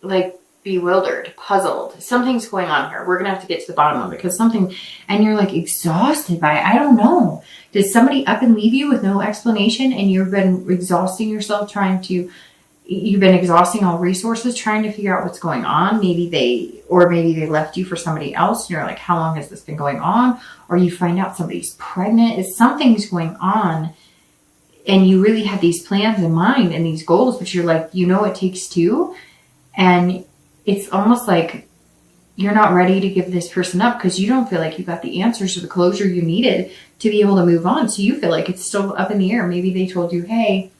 like bewildered, puzzled. Something's going on here. We're going to have to get to the bottom of it because something, and you're like exhausted by it. I don't know. Did somebody up and leave you with no explanation and you've been exhausting yourself you've been exhausting all resources trying to figure out what's going on? Maybe they left you for somebody else and you're like, how long has this been going on? Or you find out somebody's pregnant. Something's going on and you really had these plans in mind and these goals, but you're like, it takes two. And it's almost like you're not ready to give this person up because you don't feel like you got the answers or the closure you needed to be able to move on. So you feel like it's still up in the air. Maybe they told you, hey,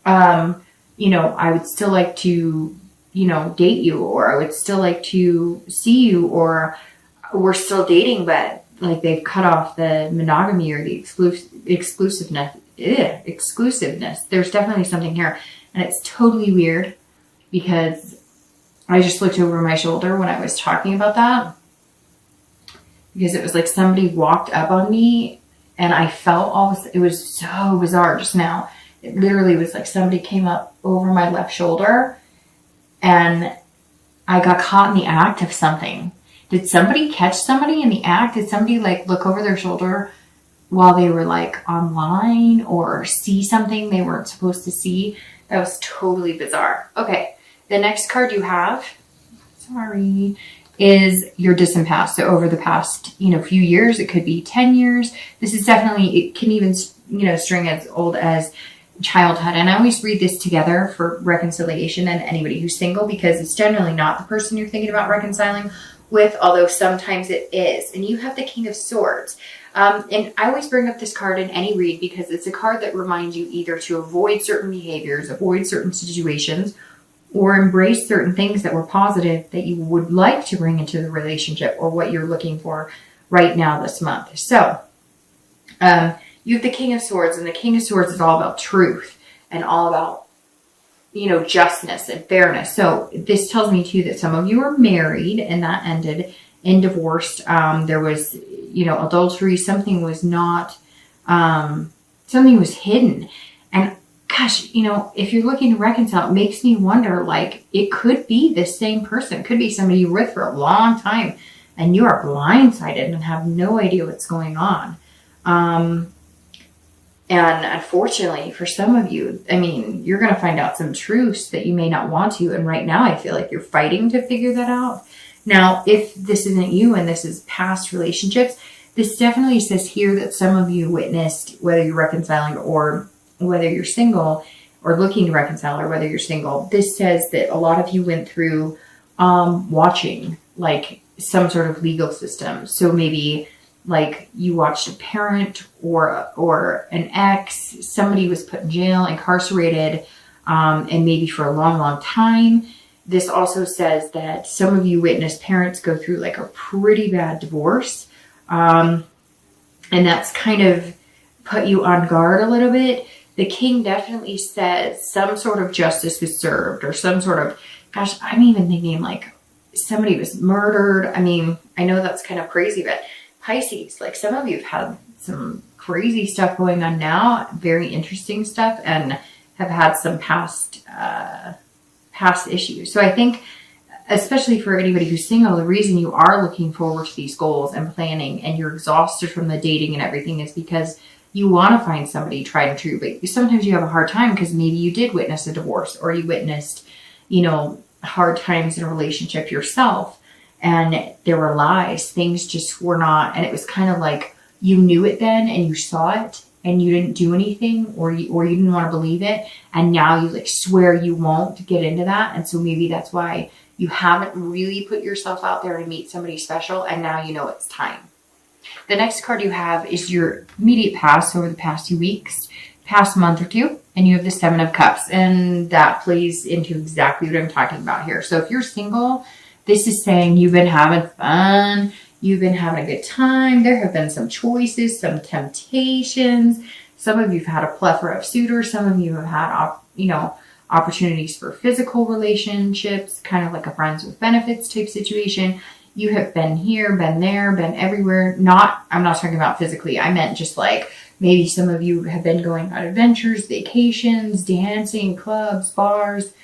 I would still like to, date you, or I would still like to see you, or we're still dating, but like they've cut off the monogamy or the exclusiveness. There's definitely something here. And it's totally weird because I just looked over my shoulder when I was talking about that because it was like somebody walked up on me and I felt it was so bizarre just now. It literally was like somebody came up over my left shoulder and I got caught in the act of something. Did somebody catch somebody in the act? Did somebody like look over their shoulder while they were like online or see something they weren't supposed to see? That was totally bizarre. Okay. The next card you have, is your distant past. So over the past, few years, it could be 10 years. This is definitely, it can even, string as old as childhood. And I always read this together for reconciliation and anybody who's single, because it's generally not the person you're thinking about reconciling with, although sometimes it is. And you have the King of Swords. And I always bring up this card in any read because it's a card that reminds you either to avoid certain behaviors, avoid certain situations, or embrace certain things that were positive that you would like to bring into the relationship or what you're looking for right now this month. So you have the King of Swords, and the King of Swords is all about truth and all about, justness and fairness. So this tells me too that some of you are married and that ended in divorce. There was, adultery. Something was hidden. And gosh, if you're looking to reconcile, it makes me wonder, like, it could be the same person. It could be somebody you're with for a long time and you are blindsided and have no idea what's going on. And unfortunately for some of you, you're going to find out some truths that you may not want to. And right now I feel like you're fighting to figure that out. Now, if this isn't you and this is past relationships, this definitely says here that some of you witnessed, whether you're reconciling or whether you're single or looking to reconcile, or whether you're single, this says that a lot of you went through watching like some sort of legal system. So maybe like you watched a parent or an ex, somebody was put in jail, incarcerated, and maybe for a long, long time. This also says that some of you witnessed parents go through like a pretty bad divorce. And that's kind of put you on guard a little bit. The King definitely says some sort of justice was served, or some sort of, gosh, I'm even thinking like somebody was murdered. I know that's kind of crazy, but Pisces, like some of you have had some crazy stuff going on now, very interesting stuff, and have had some past issues. So I think, especially for anybody who's single, the reason you are looking forward to these goals and planning and you're exhausted from the dating and everything is because you want to find somebody tried and true, but sometimes you have a hard time because maybe you did witness a divorce, or you witnessed, hard times in a relationship yourself, and there were lies. Things just were not, and it was kind of like you knew it then and you saw it and you didn't do anything, or you didn't want to believe it, and now you like swear you won't get into that. And so maybe that's why you haven't really put yourself out there to meet somebody special, and now you know it's time. The next card you have is your immediate past over the past 2 weeks, past month or two, and you have the Seven of Cups, and that plays into exactly what I'm talking about here. So if you're single, this is saying you've been having fun, you've been having a good time, there have been some choices, some temptations, some of you have had a plethora of suitors, some of you have had, opportunities for physical relationships, kind of like a friends with benefits type situation. You have been here, been there, been everywhere. I'm not talking about physically. I meant just like maybe some of you have been going on adventures, vacations, dancing, clubs, bars.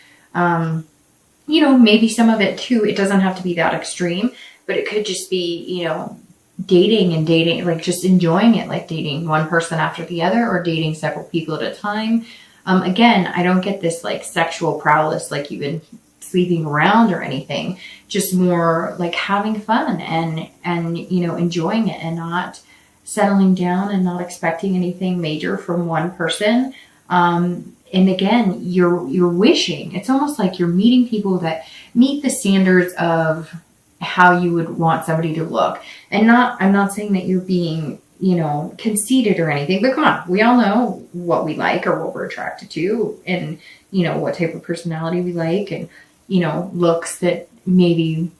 you know, maybe some of it too, it doesn't have to be that extreme, but it could just be, you know, dating, like just enjoying it, like dating one person after the other or dating several people at a time. Again, I don't get this like sexual prowess, like you've been sleeping around or anything, just more like having fun and, you know, enjoying it and not settling down and not expecting anything major from one person. And again, you're wishing, it's almost like you're meeting people that meet the standards of how you would want somebody to look. And I'm not saying that you're being, you know, conceited or anything, but come on, we all know what we like or what we're attracted to and, you know, what type of personality we like and, you know, looks that maybe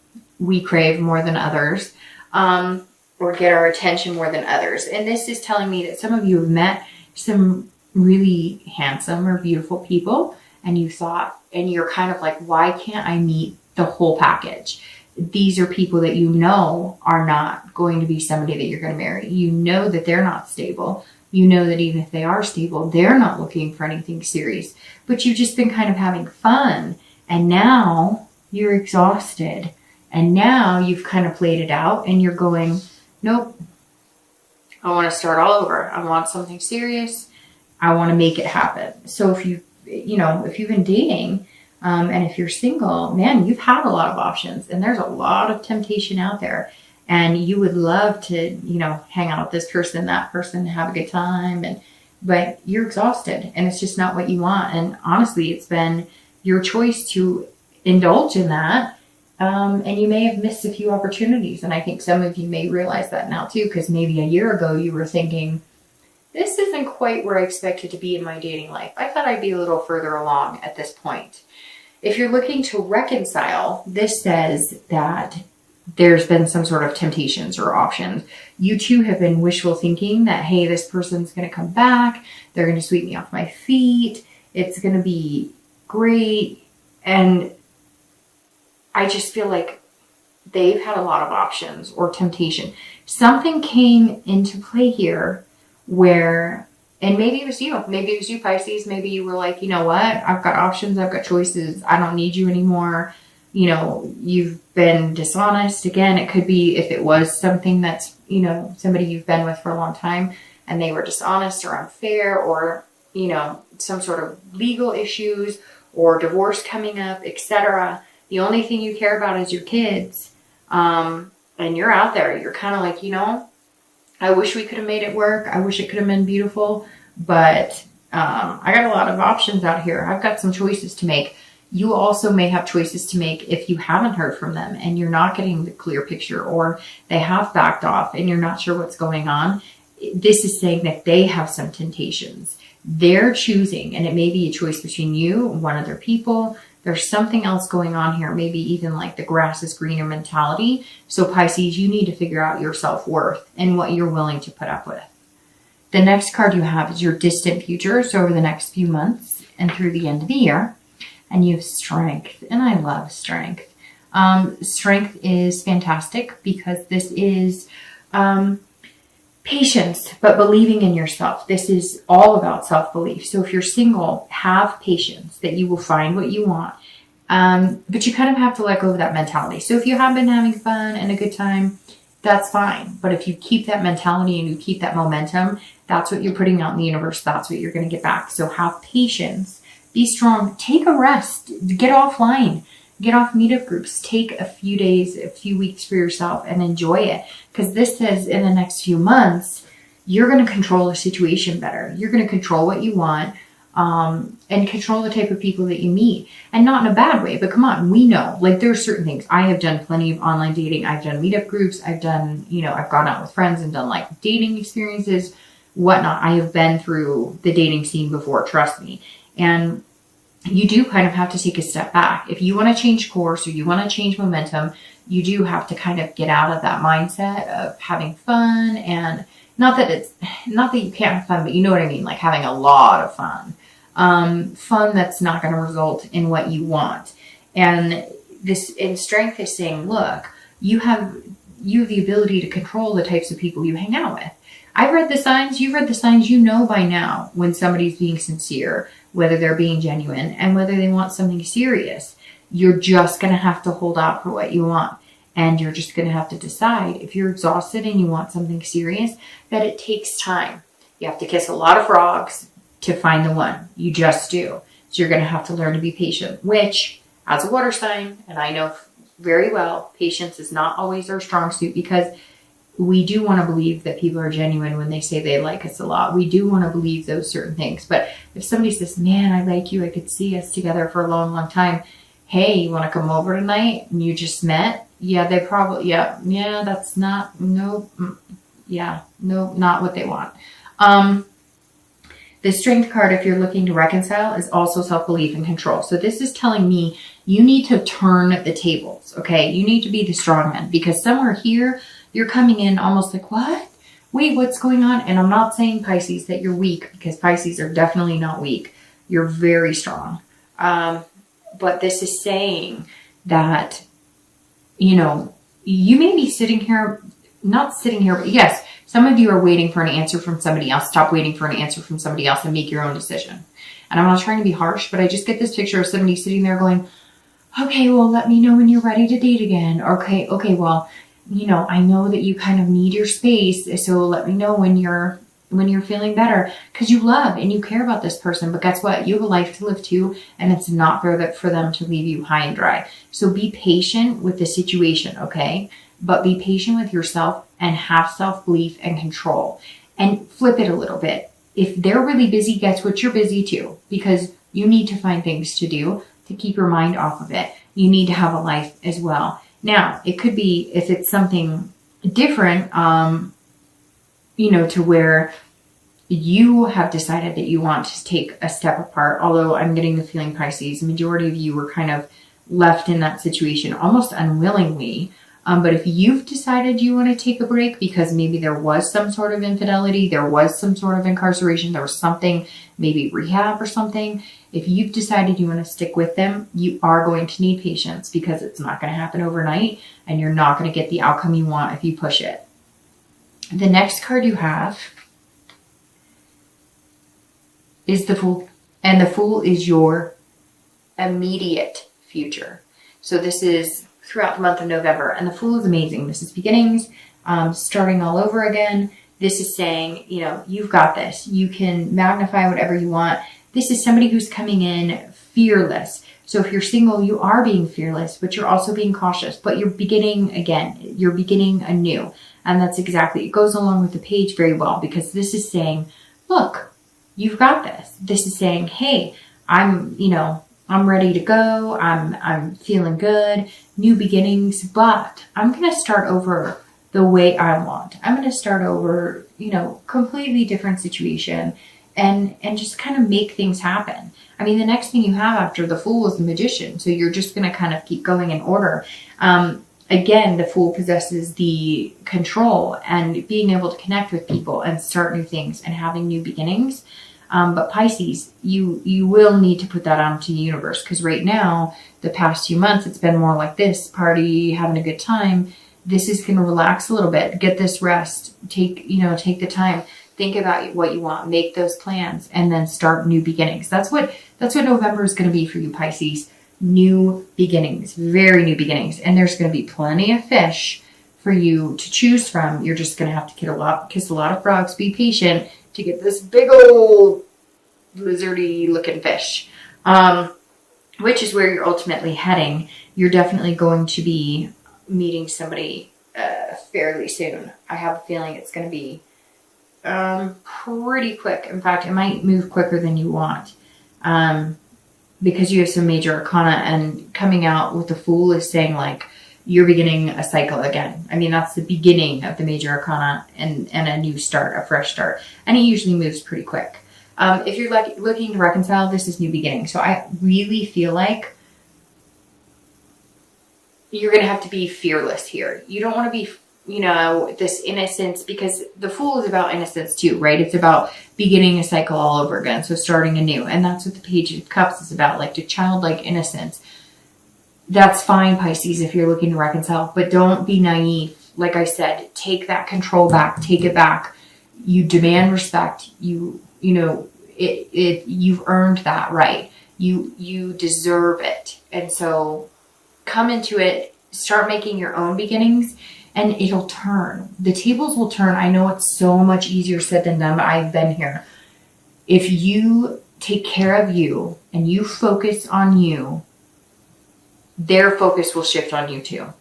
we crave more than others, or get our attention more than others. And this is telling me that some of you have met some really handsome or beautiful people and you thought, and you're kind of like, why can't I meet the whole package? These are people that you know are not going to be somebody that you're going to marry. You know that they're not stable. You know that even if they are stable, they're not looking for anything serious, but you've just been kind of having fun. And now you're exhausted. And now you've kind of played it out and you're going, nope, I want to start all over. I want something serious. I want to make it happen. So if you've been dating, and if you're single, man, you've had a lot of options and there's a lot of temptation out there and you would love to, you know, hang out with this person, that person, have a good time. But you're exhausted and it's just not what you want. And honestly, it's been your choice to indulge in that. And you may have missed a few opportunities. And I think some of you may realize that now too, because maybe a year ago you were thinking, this isn't quite where I expected to be in my dating life. I thought I'd be a little further along at this point. If you're looking to reconcile, this says that there's been some sort of temptations or options. You too have been wishful thinking that, hey, this person's going to come back. They're going to sweep me off my feet. It's going to be great. And I just feel like they've had a lot of options or temptation. Something came into play here where, and maybe it was you, Pisces. Maybe you were like, you know what? I've got options. I've got choices. I don't need you anymore. You know, you've been dishonest. Again, it could be if it was something that's, you know, somebody you've been with for a long time and they were dishonest or unfair or, you know, some sort of legal issues or divorce coming up, etc. The only thing you care about is your kids. And you're out there. You're kind of like, you know, I wish we could have made it work. I wish it could have been beautiful, but I got a lot of options out here. I've got some choices to make. You also may have choices to make if you haven't heard from them and you're not getting the clear picture or they have backed off and you're not sure what's going on. This is saying that they have some temptations. They're choosing, and it may be a choice between you and one other people. There's something else going on here, maybe even like the grass is greener mentality. So Pisces, you need to figure out your self-worth and what you're willing to put up with. The next card you have is your distant future. So over the next few months and through the end of the year. And you have strength, and I love strength. Strength is fantastic because this is patience, but believing in yourself. This is all about self-belief. So if you're single, have patience that you will find what you want. But you kind of have to let go of that mentality. So if you have been having fun and a good time, that's fine. But if you keep that mentality and you keep that momentum, that's what you're putting out in the universe. That's what you're going to get back. So have patience. Be strong. Take a rest. Get offline. Get off meetup groups. Take a few days, a few weeks for yourself and enjoy it. Because this says in the next few months, you're going to control the situation better. You're going to control what you want and control the type of people that you meet. And not in a bad way, but come on, we know. Like there are certain things. I have done plenty of online dating. I've done meetup groups. I've done, I've gone out with friends and done like dating experiences, whatnot. I have been through the dating scene before, trust me. And you do kind of have to take a step back. If you want to change course or you want to change momentum, you do have to kind of get out of that mindset of having fun. And not that you can't have fun, but you know what I mean? Like having a lot of fun. Fun that's not going to result in what you want. And this in strength is saying, look, you have the ability to control the types of people you hang out with. I've read the signs. You've read the signs. You know by now when somebody's being sincere, whether they're being genuine and whether they want something serious. you're just going to have to hold out for what you want. And you're just going to have to decide, if you're exhausted and you want something serious, that it takes time. You have to kiss a lot of frogs to find the one. You just do. So you're going to have to learn to be patient, which, as a water sign, and I know very well, patience is not always our strong suit, because we do want to believe that people are genuine when they say they like us a lot. We do want to believe those certain things. But if somebody says, man, I like you, I could see us together for a long, long time. Hey, you want to come over tonight? And you just met? Yeah, they probably, yeah, that's not, no, not what they want. The Strength card, if you're looking to reconcile, is also self-belief and control. So this is telling me you need to turn the tables, okay? You need to be the strong man, because somewhere here, you're coming in almost like, what? Wait, what's going on? And I'm not saying, Pisces, that you're weak, because Pisces are definitely not weak. You're very strong. But this is saying that, you know, you may be sitting here, not sitting here, but yes, some of you are waiting for an answer from somebody else. Stop waiting for an answer from somebody else and make your own decision. And I'm not trying to be harsh, but I just get this picture of somebody sitting there going, okay, well, let me know when you're ready to date again. Okay, well, you know, I know that you kind of need your space, so let me know when you're feeling better, because you love and you care about this person. But guess what? You have a life to live too, and it's not fair for them to leave you high and dry. So be patient with the situation, okay? But be patient with yourself and have self-belief and control. And flip it a little bit. If they're really busy, guess what? You're busy too, because you need to find things to do to keep your mind off of it. You need to have a life as well. Now, it could be, if it's something different, you know, to where you have decided that you want to take a step apart. Although I'm getting the feeling, Pisces, the majority of you were kind of left in that situation almost unwillingly. But if you've decided you want to take a break because maybe there was some sort of infidelity, there was some sort of incarceration, there was something, maybe rehab or something. If you've decided you want to stick with them, you are going to need patience, because it's not going to happen overnight, and you're not going to get the outcome you want if you push it. The next card you have is the Fool, and the Fool is your immediate future. So this is throughout the month of November, and the Fool is amazing. This is beginnings, starting all over again. This is saying, you know, you've got this. You can magnify whatever you want. This is somebody who's coming in fearless. So if you're single, you are being fearless, but you're also being cautious, but you're beginning again. You're beginning anew. And that's exactly, it goes along with the page very well, because this is saying, look, you've got this. This is saying, hey, I'm ready to go. I'm feeling good, new beginnings, but I'm going to start over the way I want. I'm going to start over, you know, completely different situation, and just kind of make things happen. I mean, the next thing you have after the Fool is the Magician. So you're just going to kind of keep going in order. Again, the Fool possesses the control and being able to connect with people and start new things and having new beginnings. But Pisces, you will need to put that out to the universe, because right now, the past few months, it's been more like this, party, having a good time. This is going to relax a little bit, get this rest, take the time, think about what you want, make those plans, and then start new beginnings. That's what November is going to be for you, Pisces. New beginnings, very new beginnings. And there's going to be plenty of fish for you to choose from. You're just going to have to kiss a lot of frogs, be patient to get this big old lizardy looking fish, which is where you're ultimately heading. You're definitely going to be meeting somebody fairly soon. I have a feeling it's going to be pretty quick. In fact, it might move quicker than you want, because you have some major arcana, and coming out with the Fool is saying, like, you're beginning a cycle again. I mean, that's the beginning of the major arcana, and a new start, a fresh start. And it usually moves pretty quick. If you're looking to reconcile, this is new beginning. So I really feel like you're going to have to be fearless here. You don't want to be, this innocence, because the Fool is about innocence too, right? It's about beginning a cycle all over again. So starting anew. And that's what the Page of Cups is about, like the childlike innocence. That's fine, Pisces, if you're looking to reconcile, but don't be naive. Like I said, take that control back, take it back. You demand respect. You've earned that right. You deserve it. And so come into it, start making your own beginnings, and it'll turn. The tables will turn. I know it's so much easier said than done, but I've been here. If you take care of you and you focus on you, their focus will shift on you too.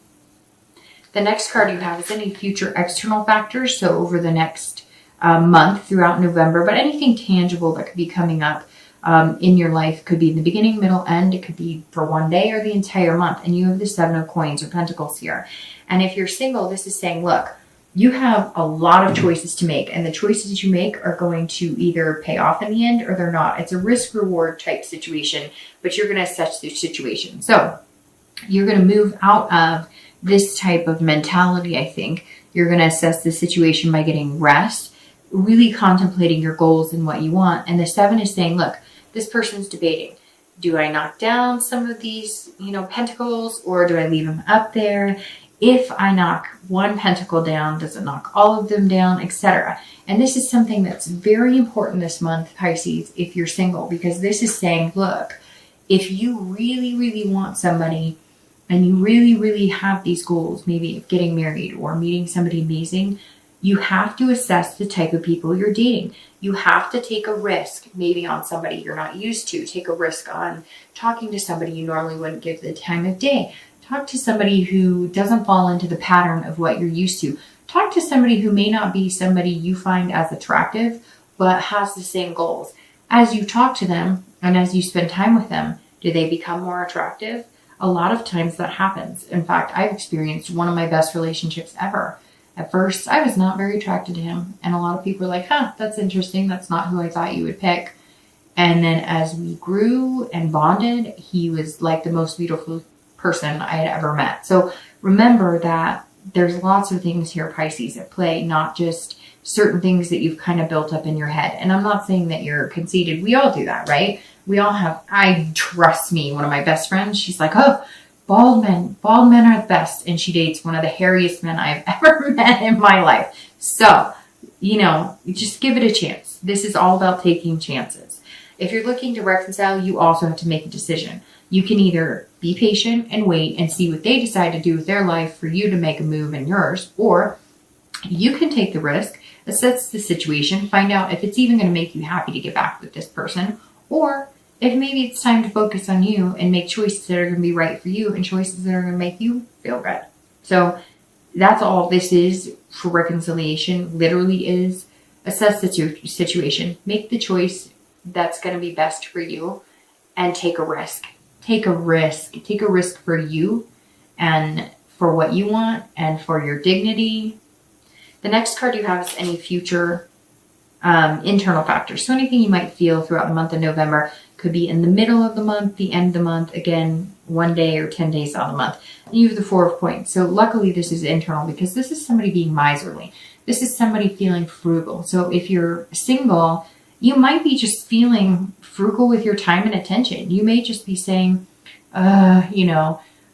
The next card you have is any future external factors. So over the next month throughout November, but anything tangible that could be coming up in your life. Could be in the beginning, middle, end. It could be for one day or the entire month. And you have the 7 of coins or pentacles here. And if you're single, this is saying, look, you have a lot of choices to make. And the choices you make are going to either pay off in the end or they're not. It's a risk-reward type situation, but you're going to assess the situation. So you're going to move out of this type of mentality, I think. You're going to assess the situation by getting rest, really contemplating your goals and what you want. And the 7 is saying, look, this person's debating. Do I knock down some of these, pentacles, or do I leave them up there? If I knock one pentacle down, does it knock all of them down, etc.? And this is something that's very important this month, Pisces, if you're single, because this is saying, look, if you really, really want somebody and you really, really have these goals, maybe of getting married or meeting somebody amazing, you have to assess the type of people you're dating. You have to take a risk, maybe on somebody you're not used to. Take a risk on talking to somebody you normally wouldn't give the time of day. Talk to somebody who doesn't fall into the pattern of what you're used to. Talk to somebody who may not be somebody you find as attractive, but has the same goals. As you talk to them and as you spend time with them, do they become more attractive? A lot of times that happens. In fact, I've experienced one of my best relationships ever. At first, I was not very attracted to him. And a lot of people were like, that's interesting. That's not who I thought you would pick. And then as we grew and bonded, he was like the most beautiful person I had ever met. So remember that there's lots of things here, Pisces, at play, not just certain things that you've kind of built up in your head. And I'm not saying that you're conceited. We all do that, right? We all have, trust me, one of my best friends, she's like, oh, bald men are the best. And she dates one of the hairiest men I've ever met in my life. So, just give it a chance. This is all about taking chances. If you're looking to reconcile, you also have to make a decision. You can either be patient and wait and see what they decide to do with their life for you to make a move in yours, or you can take the risk, assess the situation, find out if it's even going to make you happy to get back with this person, or if maybe it's time to focus on you and make choices that are going to be right for you and choices that are going to make you feel good. So that's all this is for reconciliation, literally is assess the situation, make the choice that's going to be best for you, and take a risk. Take a risk. Take a risk for you and for what you want and for your dignity. The next card you have is any future internal factors. So anything you might feel throughout the month of November. Could be in the middle of the month, the end of the month, again, 1 day or 10 days out of the month. And you have the 4 of coins. So luckily this is internal because this is somebody being miserly. This is somebody feeling frugal. So if you're single, you might be just feeling frugal with your time and attention. You may just be saying, I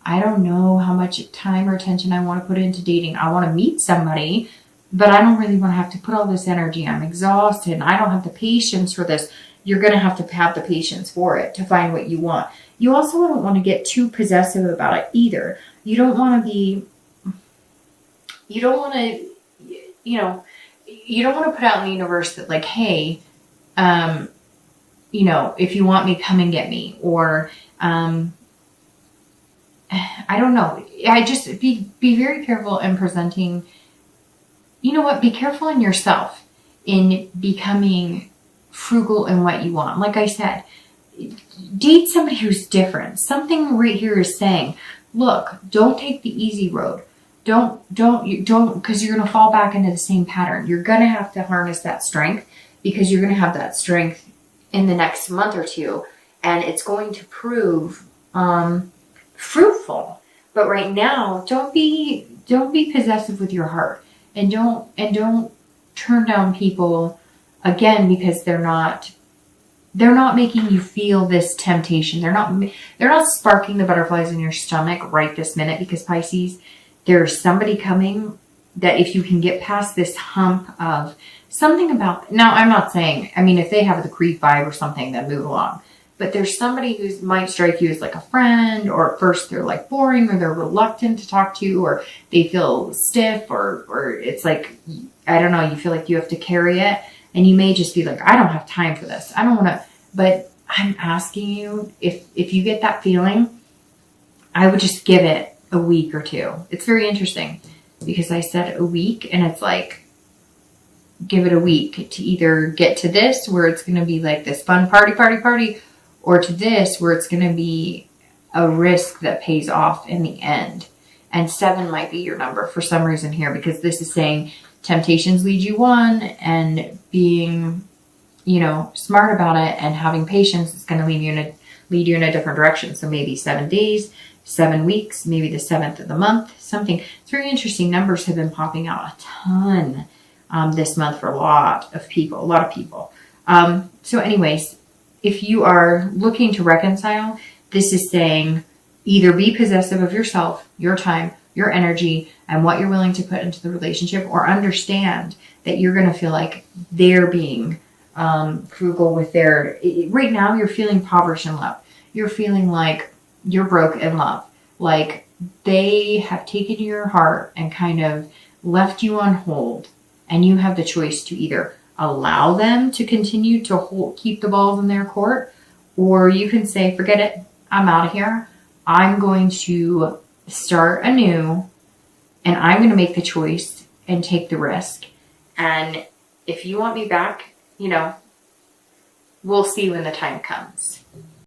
don't know how much time or attention I want to put into dating. I want to meet somebody, but I don't really want to have to put all this energy. I'm exhausted and I don't have the patience for this. You're going to have the patience for it to find what you want. You also don't want to get too possessive about it either. You don't want to put out in the universe that like, hey, if you want me, come and get me. Or, I don't know. I just be very careful in presenting, be careful in yourself in becoming frugal in what you want. Like I said, date somebody who's different. Something right here is saying, look, don't take the easy road. Don't, because you're going to fall back into the same pattern. You're going to have to harness that strength because you're going to have that strength in the next month or two. And it's going to prove fruitful. But right now, don't be possessive with your heart. And don't turn down people again because they're not making you feel this temptation. They're not sparking the butterflies in your stomach right this minute, because Pisces, there's somebody coming that if you can get past this hump of something about, now I'm not saying, if they have the creep vibe or something, then move along. but there's somebody who might strike you as like a friend, or at first they're like boring, or they're reluctant to talk to you, or they feel stiff, or it's like, I don't know, you feel like you have to carry it, and you may just be like, I don't have time for this. I don't want to, but I'm asking you, if you get that feeling, I would just give it a week or two. It's very interesting because I said a week, and it's like, give it a week to either get to this where it's going to be like this fun party, or to this where it's going to be a risk that pays off in the end. And 7 might be your number for some reason here, because this is saying temptations lead you on, and being, you know, smart about it and having patience is going to lead you in a different direction. So maybe 7 days, 7 weeks, maybe the 7th of the month, something. It's very interesting. Numbers have been popping out a ton this month for a lot of people. So anyways, if you are looking to reconcile, this is saying either be possessive of yourself, your time, your energy, and what you're willing to put into the relationship, or understand that you're going to feel like they're being frugal with their, right now you're feeling impoverished in love. You're feeling like you're broke in love. Like they have taken your heart and kind of left you on hold, and you have the choice to either allow them to continue to keep the balls in their court, or you can say, forget it, I'm out of here. I'm going to start anew, and I'm going to make the choice and take the risk. And if you want me back, you know, we'll see when the time comes.